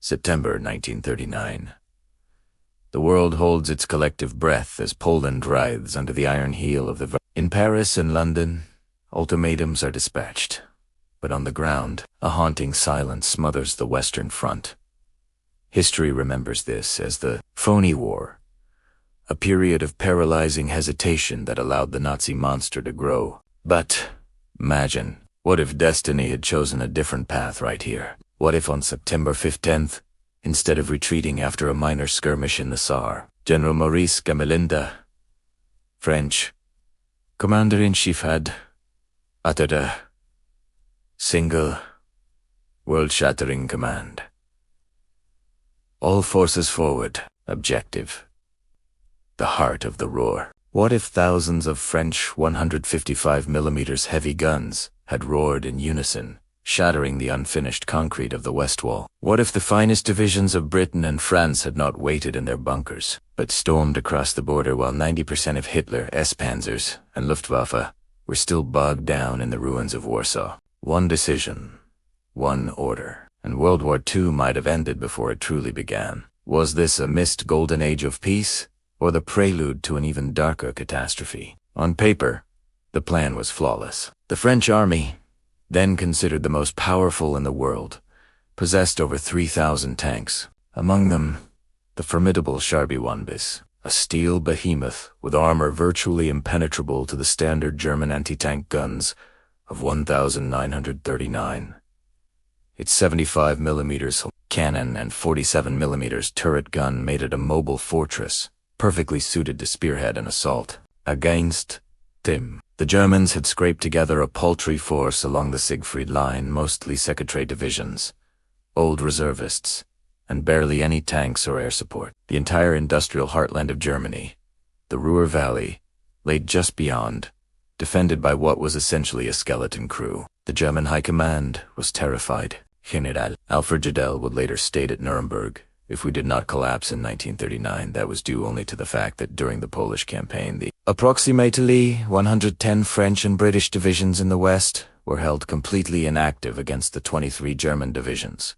September 1939. The world holds its collective breath as Poland writhes under the iron heel of the... In Paris and London, ultimatums are dispatched. But on the ground, a haunting silence smothers the Western Front. History remembers this as the Phoney War, a period of paralyzing hesitation that allowed the Nazi monster to grow. But imagine, what if destiny had chosen a different path right here? What if on September 15th, instead of retreating after a minor skirmish in the Saar, General Maurice Gamelinda, French commander-in-chief, had uttered a single, world-shattering command. All forces forward, objective. The heart of the roar. What if thousands of French 155mm heavy guns had roared in unison, shattering the unfinished concrete of the West Wall? What if the finest divisions of Britain and France had not waited in their bunkers, but stormed across the border while 90% of Hitler's panzers and Luftwaffe were still bogged down in the ruins of Warsaw? One decision, one order, and World War II might have ended before it truly began. Was this a missed golden age of peace, or the prelude to an even darker catastrophe? On paper, the plan was flawless. The French army, then considered the most powerful in the world, possessed over 3,000 tanks. Among them, the formidable WWII, a steel behemoth with armor virtually impenetrable to the standard German anti-tank guns of 1,939. Its 75mm cannon and 47mm turret gun made it a mobile fortress, perfectly suited to spearhead an assault. Against them, the Germans had scraped together a paltry force along the Siegfried Line, mostly secretary divisions, old reservists, and barely any tanks or air support. The entire industrial heartland of Germany, the Ruhr Valley, lay just beyond, defended by what was essentially a skeleton crew. The German High Command was terrified. General Alfred Jodl would later state at Nuremberg, if we did not collapse in 1939, that was due only to the fact that during the Polish campaign, the approximately 110 French and British divisions in the West were held completely inactive against the 23 German divisions.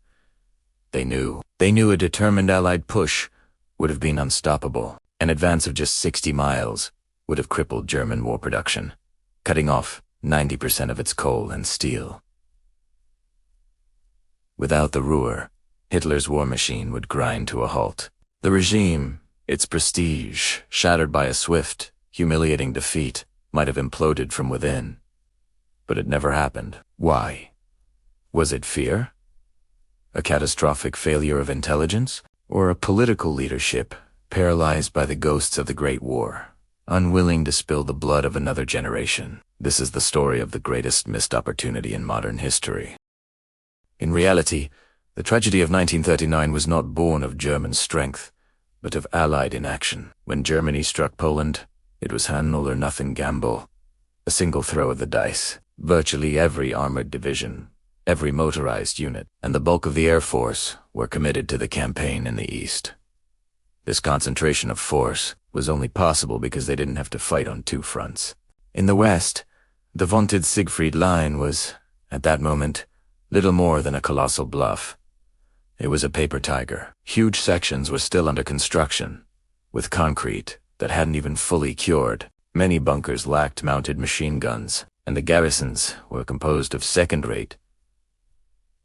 They knew a determined Allied push would have been unstoppable. An advance of just 60 miles would have crippled German war production, cutting off 90% of its coal and steel. Without the Ruhr, Hitler's war machine would grind to a halt. The regime, its prestige, shattered by a swift, humiliating defeat, might have imploded from within. But it never happened. Why? Was it fear? A catastrophic failure of intelligence? Or a political leadership paralyzed by the ghosts of the Great War, unwilling to spill the blood of another generation? This is the story of the greatest missed opportunity in modern history. In reality, the tragedy of 1939 was not born of German strength, but of Allied inaction. When Germany struck Poland, it was an all-or-nothing gamble, a single throw of the dice. Virtually every armored division, every motorized unit, and the bulk of the Air Force were committed to the campaign in the East. This concentration of force was only possible because they didn't have to fight on two fronts. In the West, the vaunted Siegfried Line was, at that moment, little more than a colossal bluff. It was a paper tiger. Huge sections were still under construction, with concrete that hadn't even fully cured. Many bunkers lacked mounted machine guns, and the garrisons were composed of second-rate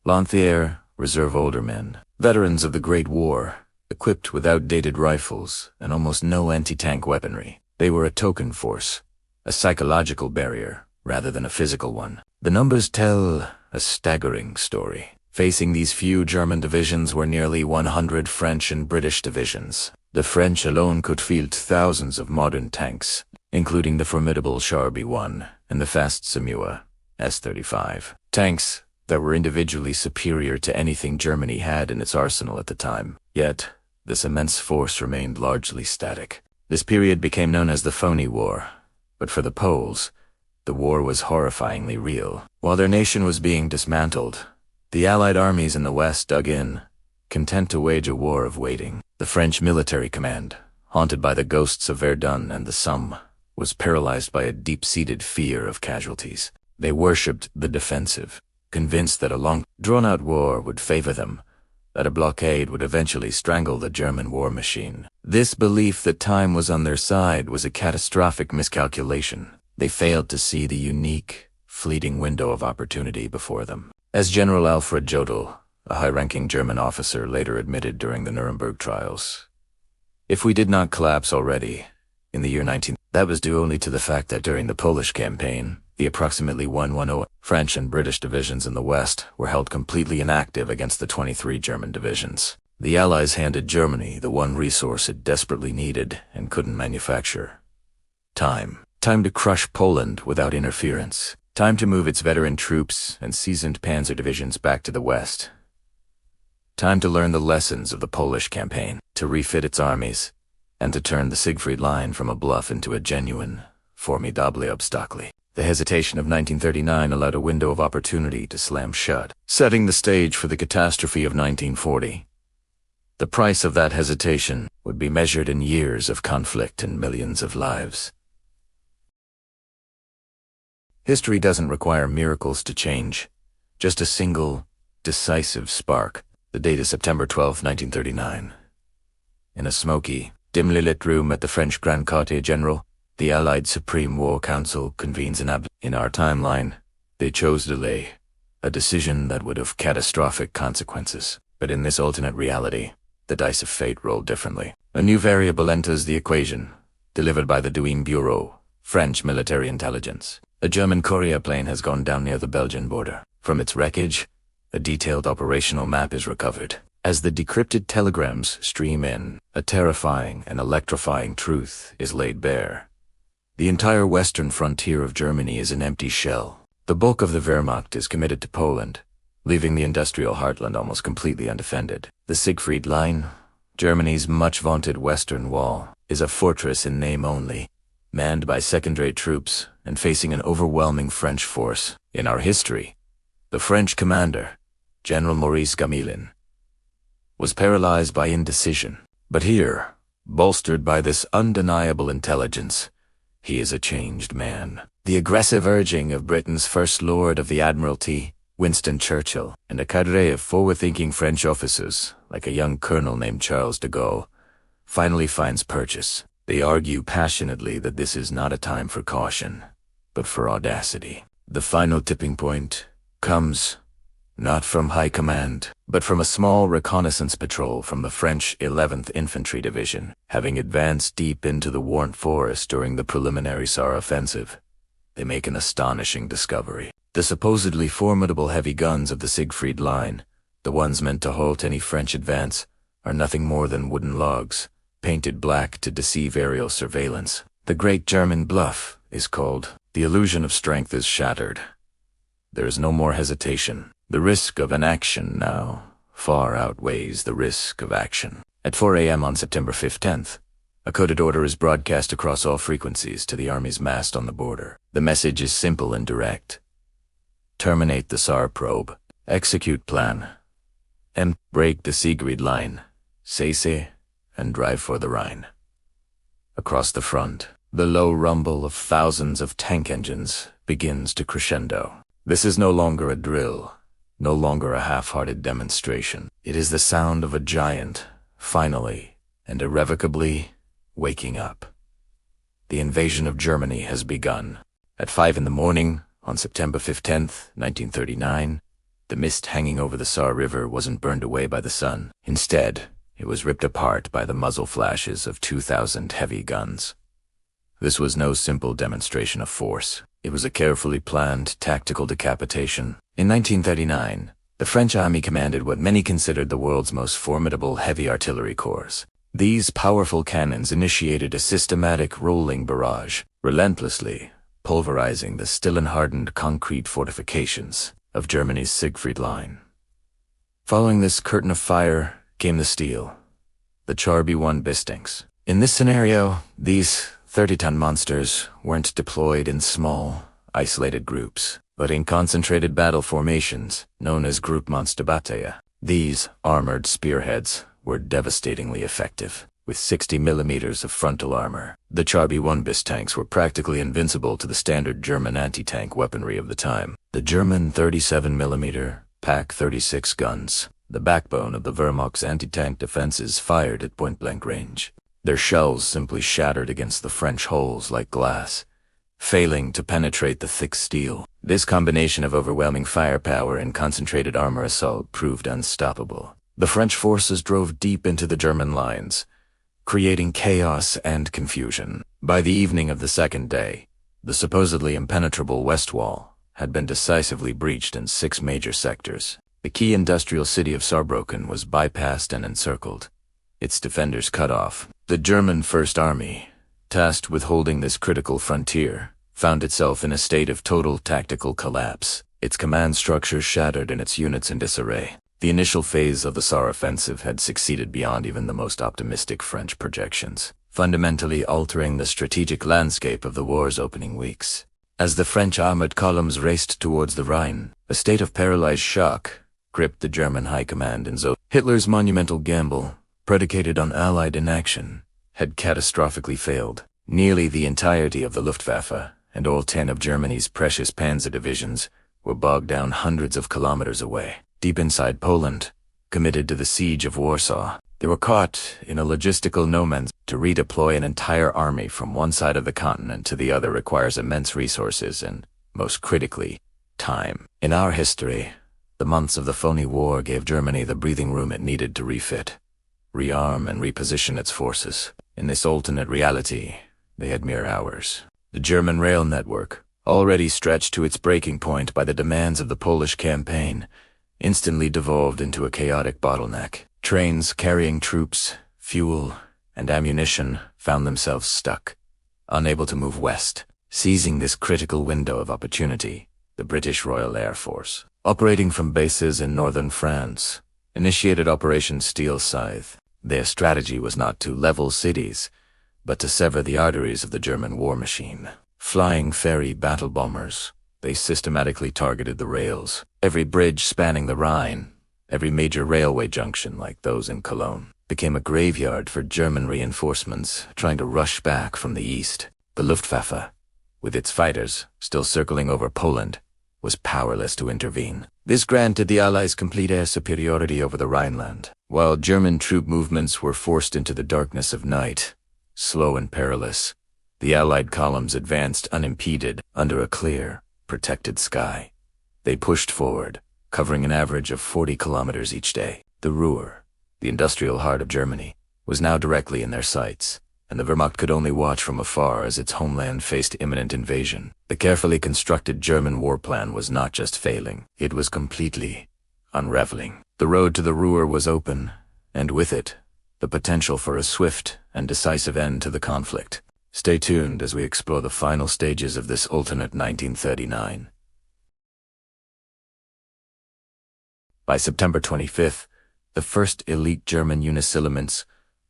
Lanthier reserve oldermen, veterans of the Great War, equipped with outdated rifles and almost no anti-tank weaponry. They were a token force, a psychological barrier rather than a physical one. The numbers tell a staggering story. Facing these few German divisions were nearly 100 French and British divisions. The French alone could field thousands of modern tanks, including the formidable WWII and the fast Samuwa S-35. Tanks that were individually superior to anything Germany had in its arsenal at the time. Yet, this immense force remained largely static. This period became known as the Phoney War, but for the Poles, the war was horrifyingly real. While their nation was being dismantled, the Allied armies in the West dug in, content to wage a war of waiting. The French military command, haunted by the ghosts of Verdun and the Somme, was paralyzed by a deep-seated fear of casualties. They worshipped the defensive, convinced that a long, drawn-out war would favor them, that a blockade would eventually strangle the German war machine. This belief that time was on their side was a catastrophic miscalculation. They failed to see the unique, fleeting window of opportunity before them. As General Alfred Jodl, a high-ranking German officer, later admitted during the Nuremberg trials, "If we did not collapse already, in the year 19... that was due only to the fact that during the Polish campaign, the approximately 110 French and British divisions in the West were held completely inactive against the 23 German divisions. The Allies handed Germany the one resource it desperately needed and couldn't manufacture: time. Time to crush Poland without interference. Time to move its veteran troops and seasoned panzer divisions back to the West. Time to learn the lessons of the Polish campaign, to refit its armies, and to turn the Siegfried Line from a bluff into a genuine, formidable obstacle." The hesitation of 1939 allowed a window of opportunity to slam shut, setting the stage for the catastrophe of 1940. The price of that hesitation would be measured in years of conflict and millions of lives. History doesn't require miracles to change, just a single, decisive spark. The date is September 12, 1939. In a smoky, dimly lit room at the French Grand Quartier General, the Allied Supreme War Council convenes in our timeline, they chose delay, a decision that would have catastrophic consequences. But in this alternate reality, the dice of fate rolled differently. A new variable enters the equation, delivered by the Douane Bureau, French military intelligence. A German courier plane has gone down near the Belgian border. From its wreckage, a detailed operational map is recovered. As the decrypted telegrams stream in, a terrifying and electrifying truth is laid bare. The entire western frontier of Germany is an empty shell. The bulk of the Wehrmacht is committed to Poland, leaving the industrial heartland almost completely undefended. The Siegfried Line, Germany's much-vaunted western wall, is a fortress in name only, manned by second-rate troops and facing an overwhelming French force. In our history, the French commander, General Maurice Gamelin, was paralyzed by indecision. But here, bolstered by this undeniable intelligence, he is a changed man. The aggressive urging of Britain's First Lord of the Admiralty, Winston Churchill, and a cadre of forward-thinking French officers, like a young colonel named Charles de Gaulle, finally finds purchase. They argue passionately that this is not a time for caution, but for audacity. The final tipping point comes not from high command, but from a small reconnaissance patrol from the French 11th Infantry Division, having advanced deep into the Warrant Forest during the preliminary Saar offensive. They make an astonishing discovery. The supposedly formidable heavy guns of the Siegfried Line, the ones meant to halt any French advance, are nothing more than wooden logs, painted black to deceive aerial surveillance. The great German bluff is called. The illusion of strength is shattered. There is no more hesitation. The risk of inaction now far outweighs the risk of action. At 4 a.m. on September 15th, a coded order is broadcast across all frequencies to the Army's mast on the border. The message is simple and direct. Terminate the Saar probe. Execute plan. And break the Siegfried Line. Cesse and drive for the Rhine. Across the front, the low rumble of thousands of tank engines begins to crescendo. This is no longer a drill, no longer a half-hearted demonstration. It is the sound of a giant, finally and irrevocably waking up. The invasion of Germany has begun. At 5 in the morning, on September 15th, 1939, the mist hanging over the Saar River wasn't burned away by the sun. Instead, it was ripped apart by the muzzle flashes of 2,000 heavy guns. This was no simple demonstration of force. It was a carefully planned tactical decapitation. In 1939, the French army commanded what many considered the world's most formidable heavy artillery corps. These powerful cannons initiated a systematic rolling barrage, relentlessly pulverizing the still unhardened concrete fortifications of Germany's Siegfried Line. Following this curtain of fire came the steel, the WWII Bistanks. In this scenario, these 30-ton monsters weren't deployed in small, isolated groups, but in concentrated battle formations known as Groupmonsterbataille. These armored spearheads were devastatingly effective. With 60 millimeters of frontal armor, the WWII Bistanks were practically invincible to the standard German anti-tank weaponry of the time. The German 37 millimeter PaK-36 guns the backbone of the Wehrmacht's anti-tank defenses, fired at point-blank range. Their shells simply shattered against the French hulls like glass, failing to penetrate the thick steel. This combination of overwhelming firepower and concentrated armor assault proved unstoppable. The French forces drove deep into the German lines, creating chaos and confusion. By the evening of the second day, the supposedly impenetrable West Wall had been decisively breached in 6 major sectors. The key industrial city of Saarbrücken was bypassed and encircled, its defenders cut off. The German First Army, tasked with holding this critical frontier, found itself in a state of total tactical collapse, its command structure shattered and its units in disarray. The initial phase of the Saar offensive had succeeded beyond even the most optimistic French projections, fundamentally altering the strategic landscape of the war's opening weeks. As the French armored columns raced towards the Rhine, a state of paralyzed shock gripped the German high command in Zoe. Hitler's monumental gamble, predicated on Allied inaction, had catastrophically failed. Nearly the entirety of the Luftwaffe and all 10 of Germany's precious panzer divisions were bogged down hundreds of kilometers away, deep inside Poland, committed to the siege of Warsaw. They were caught in a logistical no-man's. To redeploy an entire army from one side of the continent to the other requires immense resources and, most critically, time. In our history, the months of the Phoney War gave Germany the breathing room it needed to refit, rearm, and reposition its forces. In this alternate reality, they had mere hours. The German rail network, already stretched to its breaking point by the demands of the Polish campaign, instantly devolved into a chaotic bottleneck. Trains carrying troops, fuel, and ammunition found themselves stuck, unable to move west. Seizing this critical window of opportunity, the British Royal Air Force, operating from bases in northern France, initiated Operation Steel Scythe. Their strategy was not to level cities, but to sever the arteries of the German war machine. Flying ferry battle bombers, they systematically targeted the rails. Every bridge spanning the Rhine, every major railway junction like those in Cologne, became a graveyard for German reinforcements trying to rush back from the east. The Luftwaffe, with its fighters still circling over Poland, was powerless to intervene. This granted the Allies complete air superiority over the Rhineland, while German troop movements were forced into the darkness of night, slow and perilous. The Allied columns advanced unimpeded under a clear, protected sky. They pushed forward, covering an average of 40 kilometers each day. The Ruhr, the industrial heart of Germany, was now directly in their sights, and the Wehrmacht could only watch from afar as its homeland faced imminent invasion. The carefully constructed German war plan was not just failing, it was completely unraveling. The road to the Ruhr was open, and with it, the potential for a swift and decisive end to the conflict. Stay tuned as we explore the final stages of this alternate 1939. By September 25th, the first elite German unisiluments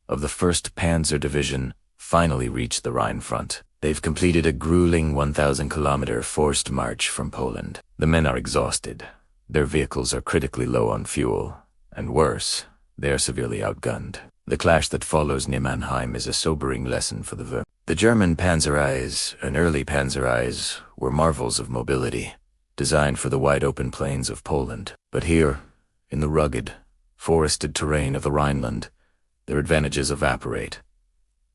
of the 1st Panzer Division finally reached the Rhine front. They've completed a grueling 1,000-kilometer forced march from Poland. The men are exhausted. Their vehicles are critically low on fuel, and worse, they are severely outgunned. The clash that follows near Mannheim is a sobering lesson for the Wehrmacht. The German Panzereyes and early Panzereyes were marvels of mobility, designed for the wide-open plains of Poland. But here, in the rugged, forested terrain of the Rhineland, their advantages evaporate.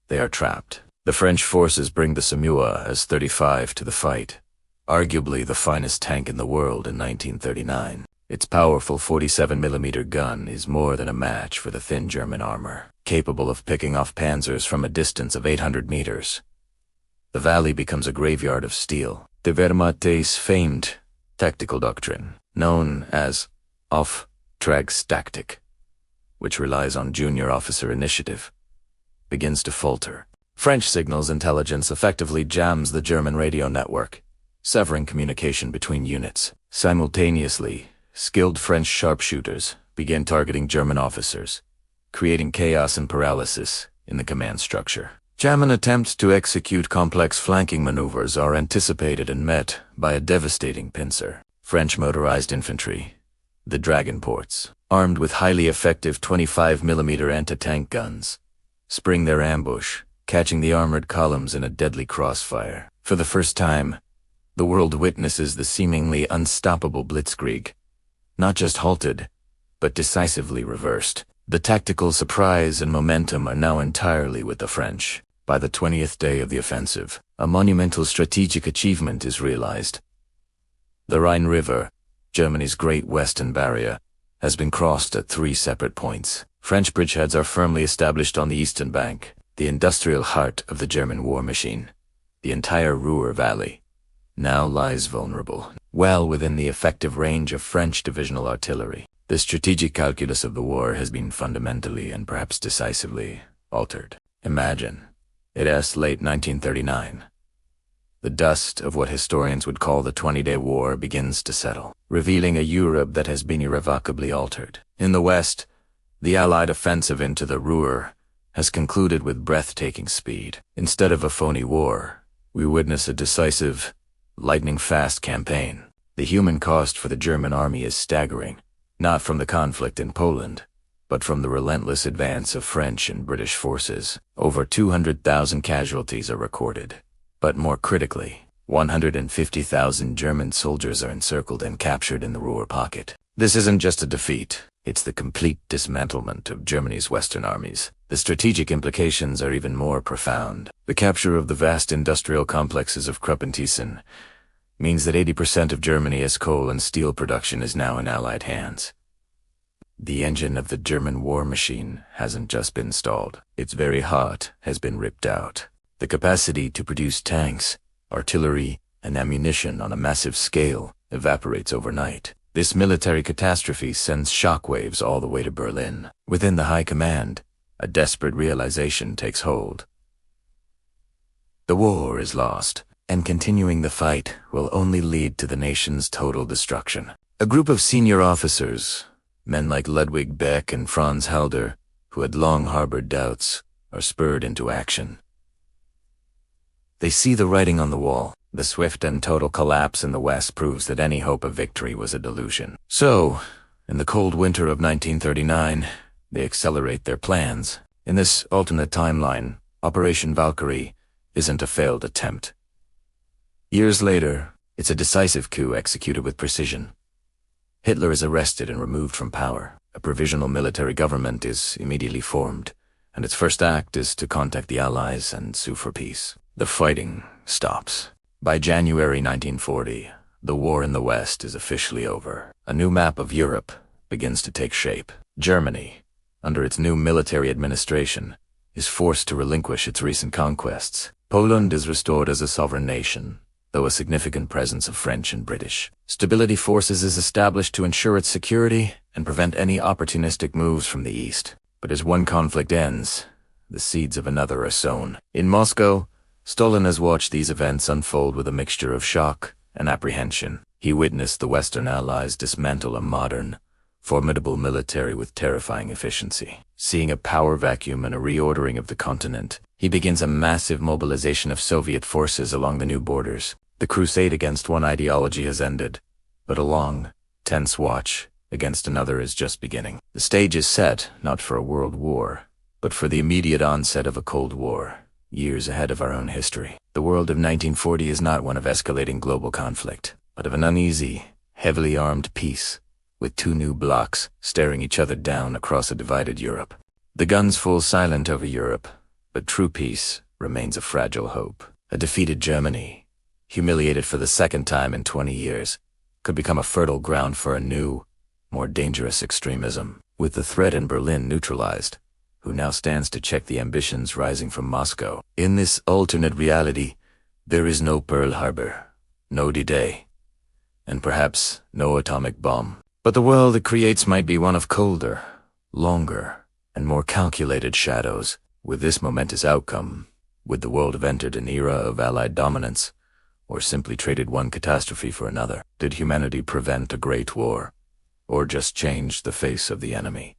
They are trapped. The French forces bring the Samua S-35 to the fight, arguably the finest tank in the world in 1939. Its powerful 47mm gun is more than a match for the thin German armor, capable of picking off panzers from a distance of 800 meters. The valley becomes a graveyard of steel. The Wehrmacht's famed tactical doctrine, known as Auftragstaktik, which relies on junior officer initiative, begins to falter. French signals intelligence effectively jams the German radio network, severing communication between units. Simultaneously, skilled French sharpshooters began targeting German officers, creating chaos and paralysis in the command structure. German attempts to execute complex flanking maneuvers are anticipated and met by a devastating pincer. French motorized infantry, the Dragonports, armed with highly effective 25mm anti-tank guns, spring their ambush, catching the armored columns in a deadly crossfire. For the first time, the world witnesses the seemingly unstoppable blitzkrieg, not just halted, but decisively reversed. The tactical surprise and momentum are now entirely with the French. By the 20th day of the offensive, a monumental strategic achievement is realized. The Rhine River, Germany's great western barrier, has been crossed at 3 separate points. French bridgeheads are firmly established on the eastern bank, the industrial heart of the German war machine. The entire Ruhr Valley now lies vulnerable, well within the effective range of French divisional artillery. The strategic calculus of the war has been fundamentally and perhaps decisively altered. Imagine, it is late 1939. The dust of what historians would call the 20-Day War begins to settle, revealing a Europe that has been irrevocably altered. In the West, the Allied offensive into the Ruhr has concluded with breathtaking speed. Instead of a phony war, we witness a decisive, lightning-fast campaign. The human cost for the German army is staggering, not from the conflict in Poland, but from the relentless advance of French and British forces. Over 200,000 casualties are recorded. But more critically, 150,000 German soldiers are encircled and captured in the Ruhr pocket. This isn't just a defeat, it's the complete dismantlement of Germany's Western armies. The strategic implications are even more profound. The capture of the vast industrial complexes of Krupp and Thyssen means that 80% of Germany's coal and steel production is now in Allied hands. The engine of the German war machine hasn't just been stalled, its very heart has been ripped out. The capacity to produce tanks, artillery, and ammunition on a massive scale evaporates overnight. This military catastrophe sends shockwaves all the way to Berlin. Within the high command, a desperate realization takes hold. The war is lost, and continuing the fight will only lead to the nation's total destruction. A group of senior officers, men like Ludwig Beck and Franz Halder, who had long harbored doubts, are spurred into action. They see the writing on the wall. The swift and total collapse in the West proves that any hope of victory was a delusion. So, in the cold winter of 1939, they accelerate their plans. In this alternate timeline, Operation Valkyrie isn't a failed attempt. Years later, it's a decisive coup executed with precision. Hitler is arrested and removed from power. A provisional military government is immediately formed, and its first act is to contact the Allies and sue for peace. The fighting stops. By January 1940, the war in the West is officially over. A new map of Europe begins to take shape. Germany, under its new military administration, is forced to relinquish its recent conquests. Poland is restored as a sovereign nation, though a significant presence of French and British. Stability forces is established to ensure its security and prevent any opportunistic moves from the East. But as one conflict ends, the seeds of another are sown. In Moscow, Stalin has watched these events unfold with a mixture of shock and apprehension. He witnessed the Western Allies dismantle a modern, formidable military with terrifying efficiency. Seeing a power vacuum and a reordering of the continent, he begins a massive mobilization of Soviet forces along the new borders. The crusade against one ideology has ended, but a long, tense watch against another is just beginning. The stage is set not for a world war, but for the immediate onset of a Cold War, years ahead of our own history. The world of 1940 is not one of escalating global conflict, but of an uneasy, heavily armed peace, with two new blocks staring each other down across a divided Europe. The guns fall silent over Europe, but true peace remains a fragile hope. A defeated Germany, humiliated for the second time in 20 years, could become a fertile ground for a new, more dangerous extremism. With the threat in Berlin neutralized, who now stands to check the ambitions rising from Moscow? In this alternate reality, there is no Pearl Harbor, no D-Day, and perhaps no atomic bomb. But the world it creates might be one of colder, longer, and more calculated shadows. With this momentous outcome, would the world have entered an era of Allied dominance, or simply traded one catastrophe for another? Did humanity prevent a great war, or just change the face of the enemy?